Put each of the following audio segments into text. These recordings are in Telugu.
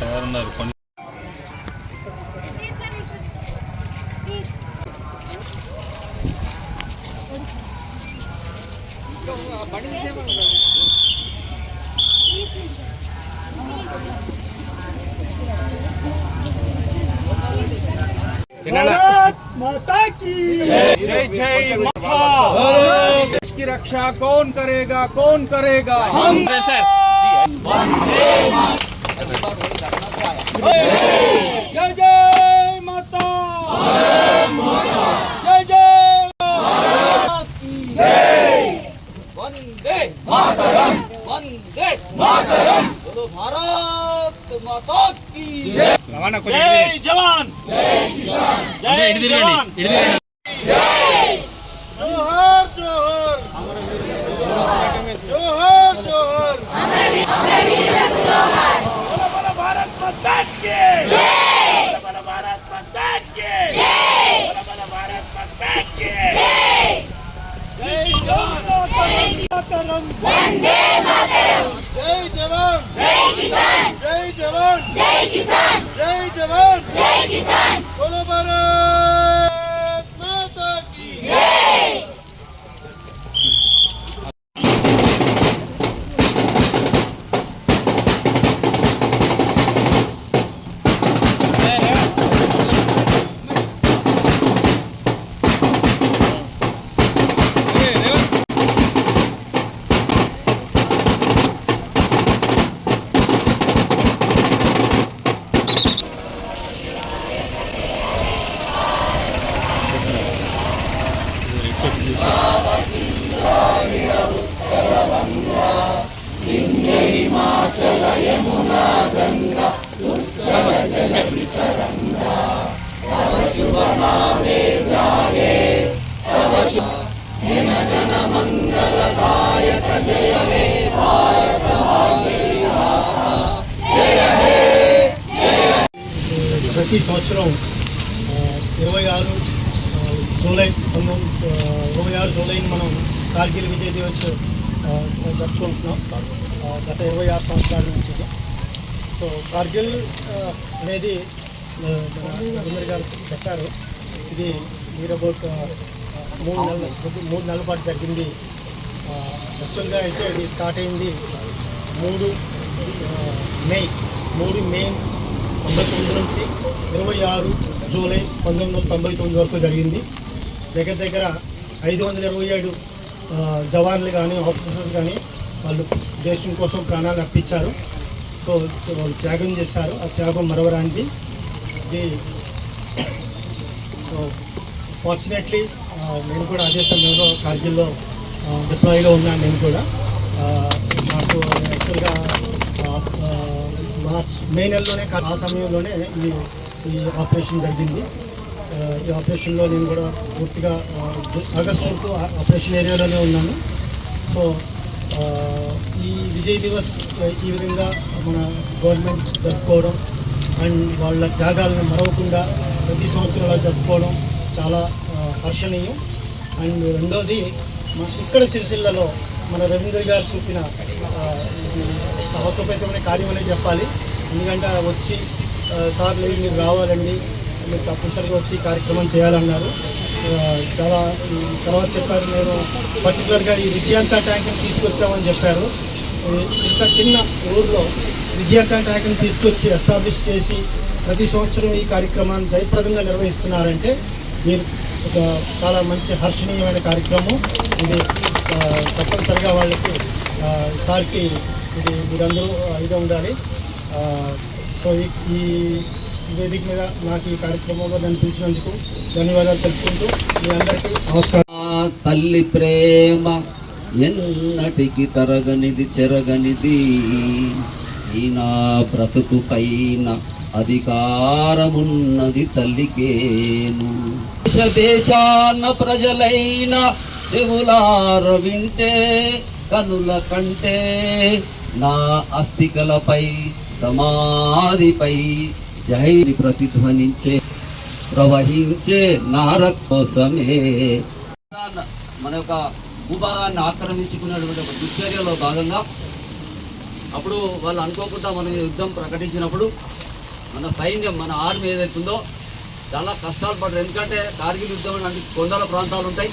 తయారున్నారు కొన్ని माता की जय जय माता। देश की रक्षा कौन करेगा, कौन करेगा? हम सर। जय जय माता, जय जय वंदे मातरम, वंदे मातरम। बोलो भारत माता की जय। जय जवान, जय किसान, जय जवान, जय जोहर जोहर जोहर जोहर बोलो भारत माता की जय, बोलो भारत माता की जय, बोलो भारत माता की जय। जय जवान, मातरम, वंदे मातरम। जय जवान, जय किसान, जय जवान, जय किसान, जय जवान, जय किसान। बोलो भारत माता की जय। ప్రతి సంవత్సరం 26 జూలైని మనం కార్గిల్ విజయ్ దివస్ జరుపుకుంటున్నాం గత 26 సంవత్సరాల నుంచి. సో కార్గిల్ అనేది రవీంద్ర గారు చెప్పారు, ఇది అబౌట్ 3 నెలల పాటు జరిగింది. యాక్చువల్గా అయితే ఇది స్టార్ట్ అయింది 3 మే 1999 నుంచి 26 జూలై 1999 వరకు జరిగింది. దగ్గర 527 జవాన్లు కానీ ఆఫీసర్స్ కానీ వాళ్ళు దేశం కోసం ప్రాణాలు అర్పించారు. సో వాళ్ళు త్యాగం చేశారు. ఆ త్యాగం మరవరానిది. ఇది సో ఫార్చునేట్లీ నేను కూడా అదే సమయంలో కార్గిల్లో డిప్లాయ్లో ఉన్నాను. నేను కూడా నాకు యాక్చువల్గా మే నెలలోనే ఆ సమయంలోనే ఈ ఆపరేషన్ జరిగింది. ఈ ఆపరేషన్లో నేను కూడా పూర్తిగా ఆగస్టు వరకు ఆపరేషన్ ఏరియాలోనే ఉన్నాను. సో ఈ విజయ్ దివస్ ఈ విధంగా మన గవర్నమెంట్ జరుపుకోవడం అండ్ వాళ్ళ త్యాగాలను మరవకుండా ప్రతి సంవత్సరం జరుపుకోవడం చాలా హర్షణీయం. అండ్ రెండోది ఇక్కడ సిరిసిల్లలో మన రవీంద్ర గారు చూపిన సాహసోపేతమైన కార్యం అనేది చెప్పాలి. ఎందుకంటే వచ్చి సార్ లేదు మీరు రావాలండి, మీరు తప్పనిసరిగా వచ్చి కార్యక్రమం చేయాలన్నారు. చాలా తర్వాత చెప్పారు, నేను పర్టికులర్గా ఈ విజయాంత ట్యాంక్ని తీసుకొచ్చామని చెప్పారు. ఇంత చిన్న ఊర్లో విజయాంత ట్యాంక్ని తీసుకొచ్చి ఎస్టాబ్లిష్ చేసి ప్రతి సంవత్సరం ఈ కార్యక్రమాన్ని జయప్రదంగా నిర్వహిస్తున్నారంటే మీరు ఒక చాలా మంచి హర్షణీయమైన కార్యక్రమం ఇది. తప్పనిసరిగా వాళ్ళకి సార్కి ఇది మీరందరూ ఇదిగా ఉండాలి. సో ఈ వేదిక మీద నాకు ఈ కార్యక్రమంలో నన్ను పిలిచినందుకు ధన్యవాదాలు తెలుపుకుంటూ మీ అందరికీ నమస్కారం. తల్లి ప్రేమ ఎన్నటికి తరగనిది చెరగనిది, ఈ నా బ్రతుకు పైన అధికారమున్నది తల్లికేను. దేశాన ప్రజలైన చెవులార వింటే కనుల కంటే నా అస్థికలపై సమాధిపై జై ప్రతిధ్వనించే ప్రవహించే నారక్ కోసమే మన యొక్క భూభాగాన్ని ఆక్రమించుకున్నటువంటి ఒక దుశ్చర్యలో భాగంగా అప్పుడు వాళ్ళు అనుకోకుండా మనం యుద్ధం ప్రకటించినప్పుడు మన సైన్యం, మన ఆర్మీ ఏదైతుందో చాలా కష్టాలు పడరు. ఎందుకంటే కార్గిల్ యుద్ధం అంటే కొండల ప్రాంతాలు ఉంటాయి,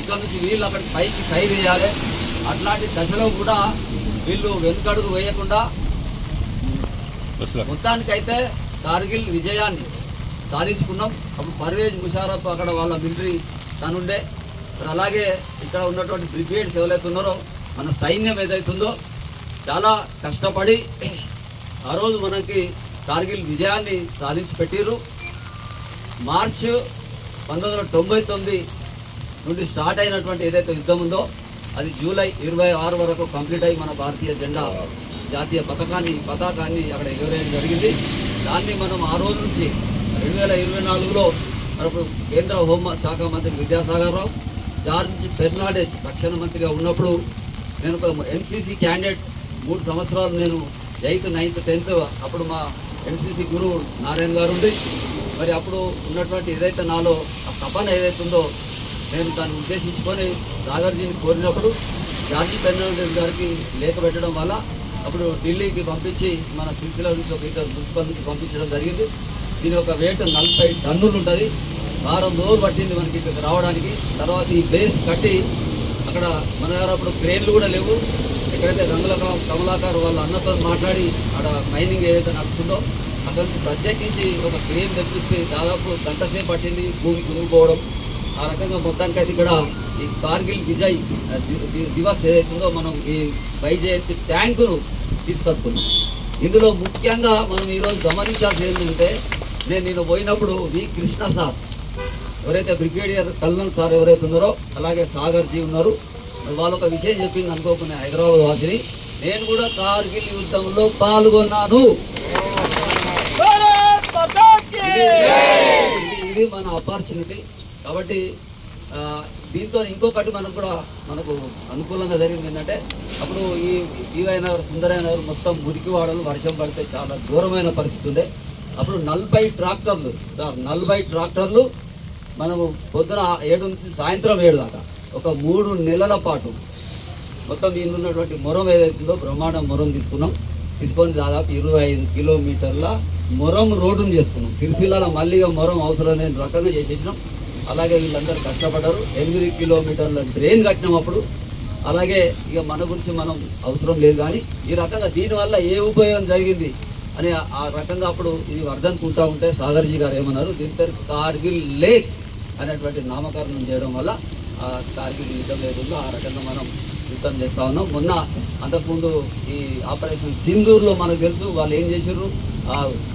ఇక్కడ నుంచి వీళ్ళు అక్కడ పైకి కై వేయాలి. అట్లాంటి దశలో కూడా వీళ్ళు వెనుకడుగు వేయకుండా మొత్తానికైతే కార్గిల్ విజయాన్ని సాధించుకున్నాం. అప్పుడు పర్వేజ్ ముషారఫ్ అక్కడ వాళ్ళ మిలిటరీ తనుండే. అలాగే ఇక్కడ ఉన్నటువంటి బ్రిగేడ్స్ ఎవరైతే ఉన్నారో మన సైన్యం ఏదైతుందో చాలా కష్టపడి ఆ రోజు మనకి కార్గిల్ విజయాన్ని సాధించి పెట్టిర్రు. మార్చ్ 1999 నుండి స్టార్ట్ అయినటువంటి ఏదైతే యుద్ధం ఉందో అది జూలై 26 వరకు కంప్లీట్ అయ్యి మన భారతీయ జెండా జాతీయ పతాకాన్ని అక్కడ ఎగరేయడం జరిగింది. దాన్ని మనం ఆ రోజు నుంచి 2024లో మనప్పుడు కేంద్ర హోంశాఖ మంత్రి విద్యాసాగర్ రావు, జార్జ్ ఫెర్నాండెజ్ రక్షణ మంత్రిగా ఉన్నప్పుడు నేను ఒక ఎన్సీసీ క్యాండిడేట్ 3 సంవత్సరాలు నేను 8th, 9th, 10th అప్పుడు మా ఎన్సీసీ గురువు నారాయణ గారు ఉండి మరి అప్పుడు ఉన్నటువంటి ఏదైతే నాలో ఆ తపన ఏదైతే ఉందో నేను దాన్ని ఉద్దేశించుకొని సాగర్జీని కోరినప్పుడు జార్జి ఫెర్నాండెజ్ గారికి లేఖ పెట్టడం వల్ల అప్పుడు ఢిల్లీకి పంపించి మన సిరిసిల్ల నుంచి ఒక ఇద్దరు మున్సిపల్ నుంచి పంపించడం జరిగింది. దీని ఒక వెయిట్ 40 టన్నులు ఉంటుంది. వారం రోజులు పట్టింది మనకి ఇక్కడికి రావడానికి. తర్వాత ఈ బేస్ కట్టి అక్కడ మన దగ్గర అప్పుడు క్రేన్లు కూడా లేవు. ఎక్కడైతే కమలాకర్ వాళ్ళ అన్నతో మాట్లాడి అక్కడ మైనింగ్ ఏదైతే నడుస్తుందో అక్కడ నుంచి ప్రత్యేకించి ఒక క్రేన్ తెప్పిస్తే దాదాపు గంట సేపు పట్టింది భూమి కునిగిపోవడం. ఆ రకంగా మొత్తానికైతే ఇక్కడ ఈ కార్గిల్ విజయ్ దివస్ ఏదైతుందో మనం ఈ వైజయంతి ట్యాంకును తీసుకొచ్చుకున్నాం. ఇందులో ముఖ్యంగా మనం ఈరోజు గమనించాల్సి ఏంటంటే నేను పోయినప్పుడు వి కృష్ణ సార్ ఎవరైతే బ్రిగేడియర్ కల్నల్ సార్ ఎవరైతే ఉన్నారో అలాగే సాగర్జీ ఉన్నారు. వాళ్ళు ఒక విషయం చెప్పింది అనుకోకుండా హైదరాబాద్ వాసిని, నేను కూడా కార్గిల్ యుద్ధంలో పాల్గొన్నాను. ఇది మన ఆపర్చునిటీ. కాబట్టి దీంతో ఇంకొకటి మనకు అనుకూలంగా జరిగింది ఏంటంటే అప్పుడు ఈ ఈవై నగర్, సుందరయ్య నగర్ మొత్తం మురికివాడలు వర్షం పడితే చాలా ఘోరమైన పరిస్థితి ఉండే. అప్పుడు 40 ట్రాక్టర్లు సార్ 40 ట్రాక్టర్లు మనము పొద్దున 7 నుంచి సాయంత్రం 7 దాకా ఒక 3 నెలల పాటు మొత్తం దీనిలో ఉన్నటువంటి మొరం ఏదైతుందో బ్రహ్మాండం మొరం తీసుకొని దాదాపు 25 కిలోమీటర్ల మొరం రోడ్డును చేసుకున్నాం. సిరిసిల్లలో మళ్ళీగా మొరం అవసరం లేని రకంగా చేసేసినాం. అలాగే వీళ్ళందరూ కష్టపడ్డారు. 8 కిలోమీటర్ల డ్రైన్ కట్టినాం అప్పుడు. అలాగే ఇక మన గురించి మనం అవసరం లేదు, కానీ ఈ రకంగా దీనివల్ల ఏ ఉపయోగం జరిగింది అని ఆ రకంగా అప్పుడు ఇది వర్ధనుకుంటా ఉంటే సాగర్జీ గారు ఏమన్నారు, దీని పేరు కార్గిల్ లేక్ అనేటువంటి నామకరణం చేయడం వల్ల ఆ కార్గిల్ యుద్ధం లేకుండా ఆ రకంగా మనం యుద్ధం చేస్తూ ఉన్నాం. మొన్న అంతకుముందు ఈ ఆపరేషన్ సింధూర్లో మనకు తెలుసు వాళ్ళు ఏం చేశారు.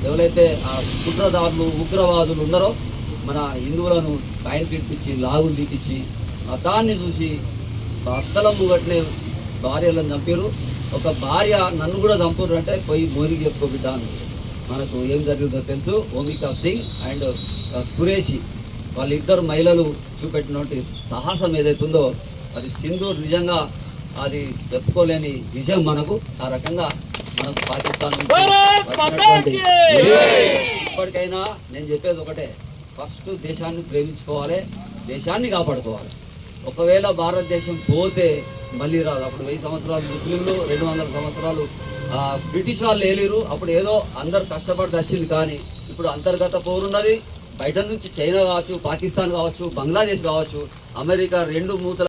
ఎవరైతే ఆ కుట్రదారులు ఉగ్రవాదులు ఉన్నారో మన హిందువులను కాయలు పిలిపించి లాగులు తీపించి మతాన్ని చూసి భర్తల ముగట్నే భార్యలను చంపారు. ఒక భార్య నన్ను కూడా చంపారు అంటే పోయి మోదీకి చెప్పుకోబిడ్డ అని. మనకు ఏం జరిగిందో తెలుసు. ఓమికా సింగ్ అండ్ ఖురేషి వాళ్ళిద్దరు మహిళలు చూపెట్టినటువంటి సాహసం ఏదైతుందో అది సింధూర్ నిజంగా అది చెప్పుకోలేని విషయం మనకు. ఆ రకంగా మనకు పాకిస్తాన్ ఇప్పటికైనా నేను చెప్పేది ఒకటే, ఫస్ట్ దేశాన్ని ప్రేమించుకోవాలి, దేశాన్ని కాపాడుకోవాలి. ఒకవేళ భారతదేశం పోతే మళ్ళీ రాదు. అప్పుడు 1000 సంవత్సరాలు ముస్లింలు, 200 సంవత్సరాలు బ్రిటిష్ వాళ్ళు ఏలేరు. అప్పుడు ఏదో అందరు కష్టపడి వచ్చింది. కానీ ఇప్పుడు అంతర్గత పోరున్నది. బయట నుంచి చైనా కావచ్చు, పాకిస్తాన్ కావచ్చు, బంగ్లాదేశ్ కావచ్చు, అమెరికా 2 మూతల